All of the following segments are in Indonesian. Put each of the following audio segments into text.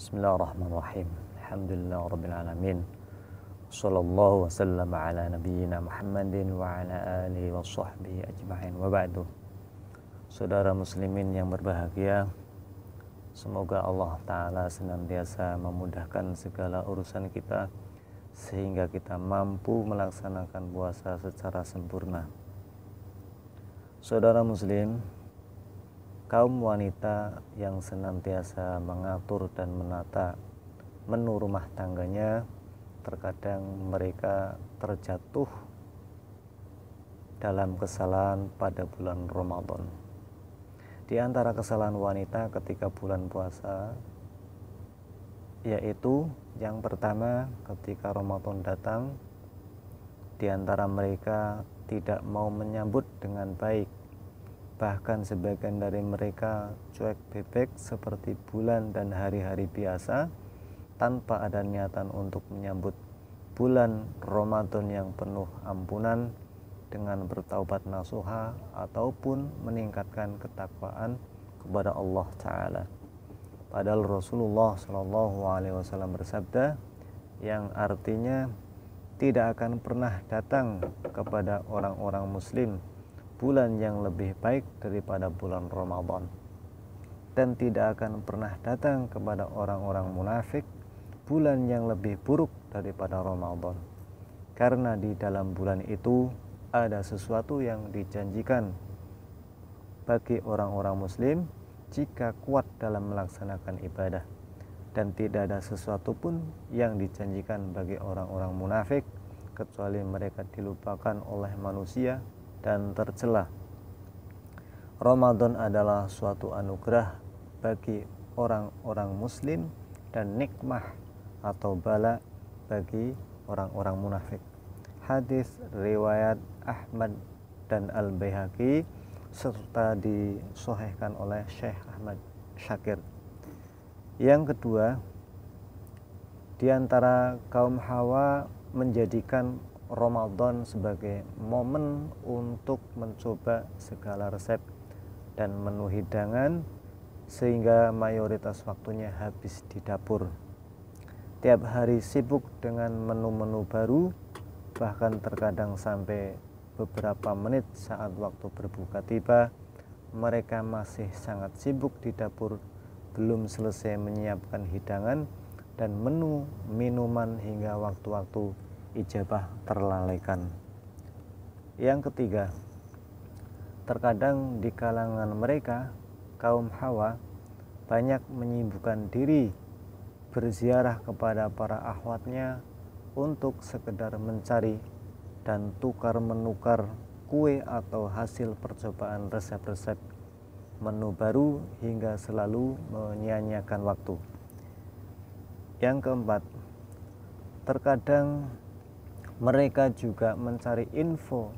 Bismillahirrahmanirrahim. Alhamdulillah rabbil alamin. Sallallahu wasallam ala nabiyyina Muhammadin wa ala alihi wa sahbihi ajma'in. Wa ba'du. Saudara muslimin yang berbahagia, semoga Allah Ta'ala senantiasa memudahkan segala urusan kita sehingga kita mampu melaksanakan puasa secara sempurna. Saudara muslim, kaum wanita yang senantiasa mengatur dan menata menu rumah tangganya, terkadang mereka terjatuh dalam kesalahan pada bulan Ramadan. Di antara kesalahan wanita ketika bulan puasa, yaitu yang pertama, ketika Ramadan datang, di antara mereka tidak mau menyambut dengan baik. Bahkan sebagian dari mereka cuek bebek seperti bulan dan hari-hari biasa, tanpa ada niatan untuk menyambut bulan Ramadan yang penuh ampunan dengan bertaubat nasuha ataupun meningkatkan ketakwaan kepada Allah Ta'ala. Padahal Rasulullah SAW bersabda yang artinya tidak akan pernah datang kepada orang-orang muslim bulan yang lebih baik daripada bulan Ramadan, dan tidak akan pernah datang kepada orang-orang munafik bulan yang lebih buruk daripada Ramadan, karena di dalam bulan itu ada sesuatu yang dijanjikan bagi orang-orang muslim jika kuat dalam melaksanakan ibadah, dan tidak ada sesuatu pun yang dijanjikan bagi orang-orang munafik kecuali mereka dilupakan oleh manusia dan tercela. Ramadan adalah suatu anugerah bagi orang-orang muslim dan nikmah atau bala bagi orang-orang munafik. Hadis riwayat Ahmad dan Al-Baihaqi serta disahihkan oleh Syekh Ahmad Syakir. Yang kedua, di antara kaum Hawa menjadikan Ramadan sebagai momen untuk mencoba segala resep dan menu hidangan, sehingga mayoritas waktunya habis di dapur. Tiap hari sibuk dengan menu-menu baru, bahkan terkadang sampai beberapa menit saat waktu berbuka tiba, mereka masih sangat sibuk di dapur, belum selesai menyiapkan hidangan dan menu minuman hingga waktu-waktu ijabah terlalaikan. Yang ketiga, terkadang di kalangan mereka, kaum Hawa, banyak menyibukkan diri berziarah kepada para akhwatnya untuk sekedar mencari dan tukar menukar kue atau hasil percobaan resep-resep menu baru hingga selalu menyia-nyiakan waktu. Yang keempat, terkadang mereka juga mencari info,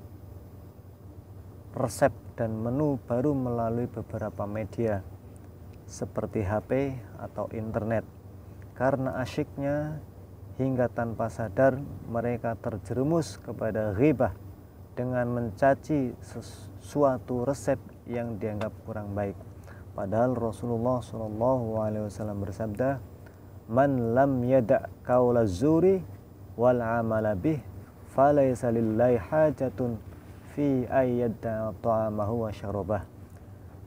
resep dan menu baru melalui beberapa media seperti HP atau internet. Karena asyiknya hingga tanpa sadar mereka terjerumus kepada ghibah dengan mencaci sesuatu resep yang dianggap kurang baik. Padahal Rasulullah SAW bersabda, "Man lam yada' qaula zuri wal amala bih falaysa lillahi hajatun fi ayyadda ta'amahu wa syarabah."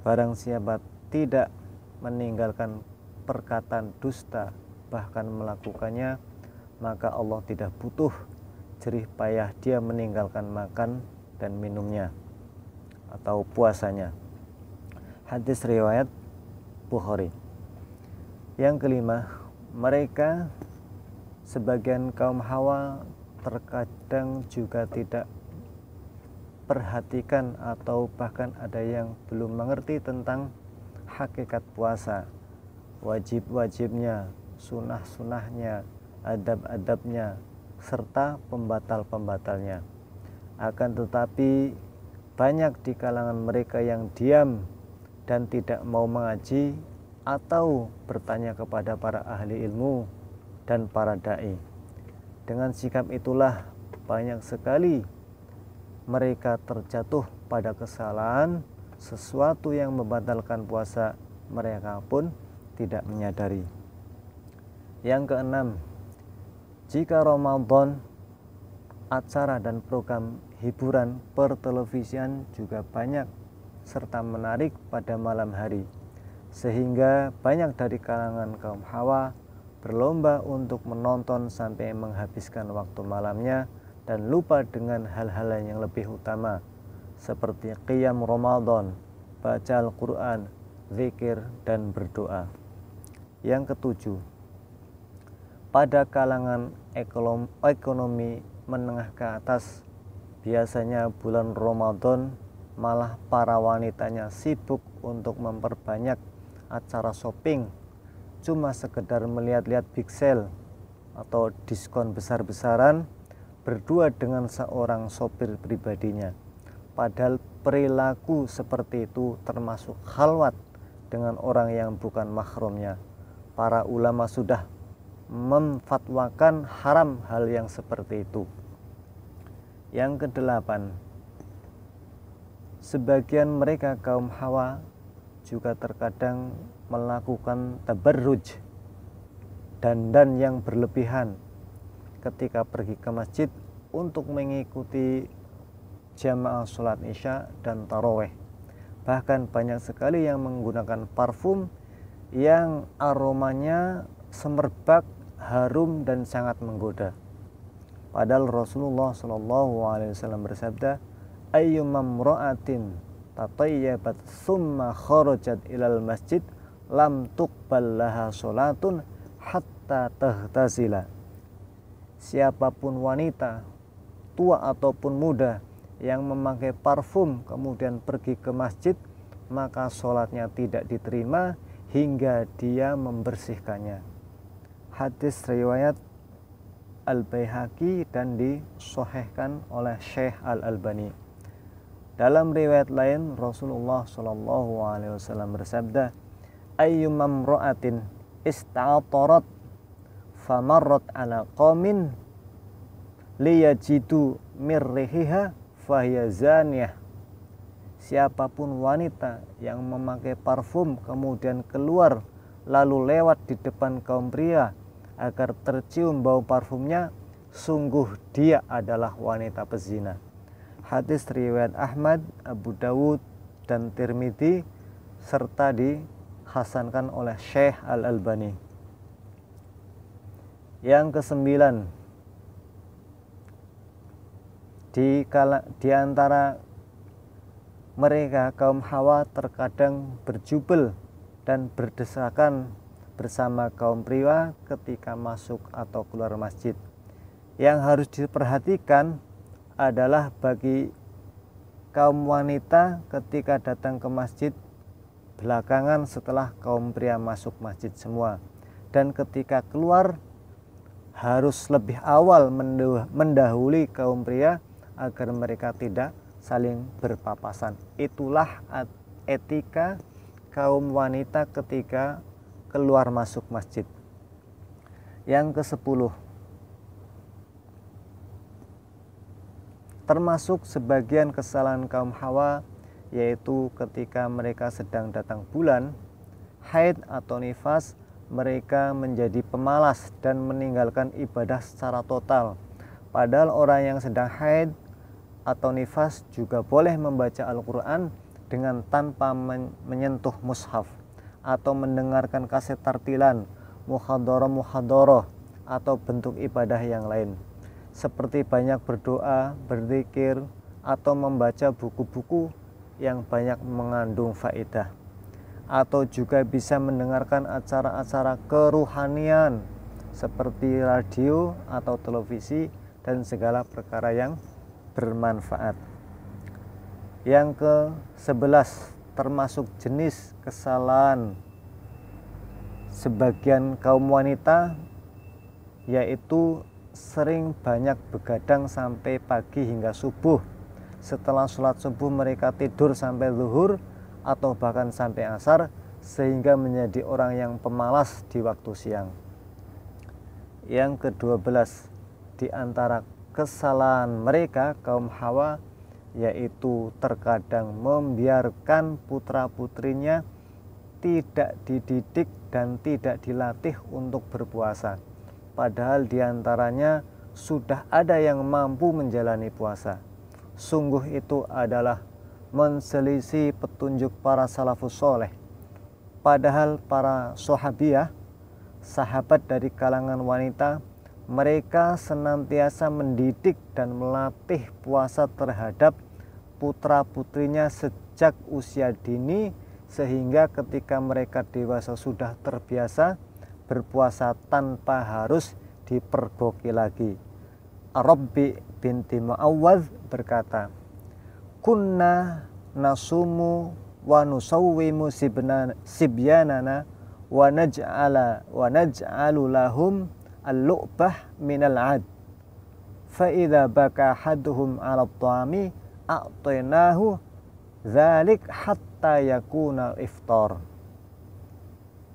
Barang siapa tidak meninggalkan perkataan dusta bahkan melakukannya, maka Allah tidak butuh jerih payah dia meninggalkan makan dan minumnya atau puasanya. Hadis riwayat Bukhari. Yang kelima, mereka sebagian kaum Hawa terkadang juga tidak perhatikan atau bahkan ada yang belum mengerti tentang hakikat puasa, wajib-wajibnya, sunah-sunahnya, adab-adabnya, serta pembatal-pembatalnya. Akan tetapi banyak di kalangan mereka yang diam dan tidak mau mengaji atau bertanya kepada para ahli ilmu dan para da'i. Dengan sikap itulah banyak sekali mereka terjatuh pada kesalahan, sesuatu yang membatalkan puasa mereka pun tidak menyadari. Yang keenam, jika Ramadan, acara dan program hiburan pertelevisian juga banyak serta menarik pada malam hari, sehingga banyak dari kalangan kaum hawa berlomba untuk menonton sampai menghabiskan waktu malamnya dan lupa dengan hal-hal yang lebih utama seperti qiyam Ramadan, baca Al-Quran, zikir, dan berdoa. Yang ketujuh, pada kalangan ekonomi menengah ke atas, biasanya bulan Ramadan malah para wanitanya sibuk untuk memperbanyak acara shopping, cuma sekedar melihat-lihat big sale atau diskon besar-besaran berdua dengan seorang sopir pribadinya. Padahal perilaku seperti itu termasuk khalwat dengan orang yang bukan mahramnya. Para ulama sudah memfatwakan haram hal yang seperti itu. Yang kedelapan, sebagian mereka kaum hawa juga terkadang melakukan tabarruj, dandan yang berlebihan ketika pergi ke masjid untuk mengikuti jamaah sholat isya dan taraweh. Bahkan banyak sekali yang menggunakan parfum yang aromanya semerbak, harum, dan sangat menggoda. Padahal Rasulullah SAW bersabda, ayyumam ra'atin tatayyabat summa kharajat ilal masjid lam tuqbal laha sholatun hatta tahtasila. Siapapun wanita, tua ataupun muda, yang memakai parfum kemudian pergi ke masjid, maka sholatnya tidak diterima hingga dia membersihkannya. Hadis riwayat Al-Baihaqi dan disahihkan oleh Syekh Al-Albani. Dalam riwayat lain, Rasulullah SAW bersabda, ayyumam ra'atin ista'atarat famarrat ala qaumin liyajidu mirrihiha fahiya zaniyah. Siapapun wanita yang memakai parfum kemudian keluar lalu lewat di depan kaum pria agar tercium bau parfumnya, sungguh dia adalah wanita pezina. Hadis riwayat Ahmad, Abu Dawud, dan Tirmidzi serta dihasankan oleh Syekh Al-Albani. Yang kesembilan, di antara mereka kaum hawa terkadang berjubel dan berdesakan bersama kaum pria ketika masuk atau keluar masjid. Yang harus diperhatikan adalah bagi kaum wanita ketika datang ke masjid belakangan setelah kaum pria masuk masjid semua, dan ketika keluar harus lebih awal mendahului kaum pria agar mereka tidak saling berpapasan. Itulah etika kaum wanita ketika keluar masuk masjid. Yang ke-10, termasuk sebagian kesalahan kaum hawa, yaitu ketika mereka sedang datang bulan haid atau nifas, mereka menjadi pemalas dan meninggalkan ibadah secara total. Padahal orang yang sedang haid atau nifas juga boleh membaca Al-Quran dengan tanpa menyentuh mushaf, atau mendengarkan kaset tartilan, muhadharah atau bentuk ibadah yang lain, seperti banyak berdoa, berzikir, atau membaca buku-buku yang banyak mengandung faedah, atau juga bisa mendengarkan acara-acara keruhanian seperti radio atau televisi dan segala perkara yang bermanfaat. Yang ke-11, termasuk jenis kesalahan sebagian kaum wanita, yaitu sering banyak begadang sampai pagi hingga subuh. Setelah sholat subuh mereka tidur sampai zuhur atau bahkan sampai asar, sehingga menjadi orang yang pemalas di waktu siang. Yang ke-12, di antara kesalahan mereka kaum hawa, yaitu terkadang membiarkan putra-putrinya tidak dididik dan tidak dilatih untuk berpuasa, padahal diantaranya sudah ada yang mampu menjalani puasa. Sungguh itu adalah menselisih petunjuk para salafus soleh. Padahal para sahabiah, sahabat dari kalangan wanita, mereka senantiasa mendidik dan melatih puasa terhadap putra-putrinya sejak usia dini, sehingga ketika mereka dewasa sudah terbiasa berpuasa tanpa harus dipergoki lagi. Ar-Rabbi binti Mu'awwadh berkata, kunna nasumu wa nusawwimu sibyanana wa naj'alu lahum al-lu'bah minal 'ad fa idza baka haduhum 'ala at-ta'ami a'tainahu dzalik hatta yakuna iftar.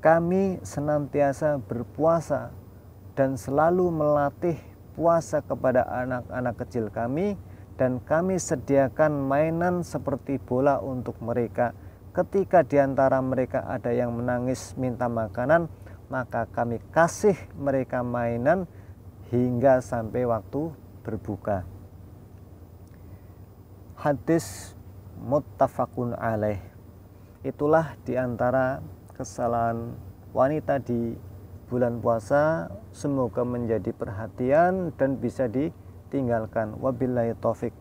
Kami senantiasa berpuasa dan selalu melatih puasa kepada anak-anak kecil kami, dan kami sediakan mainan seperti bola untuk mereka. Ketika di antara mereka ada yang menangis minta makanan, maka kami kasih mereka mainan hingga sampai waktu berbuka. Hadis muttafaqun alaih. Itulah di antara kesalahan wanita di bulan puasa, semoga menjadi perhatian dan bisa ditinggalkan. Wabillahi taufik.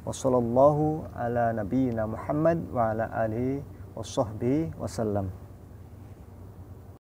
Wassallallahu ala nabiyyina Muhammad wa ala alihi washabbihi wasallam.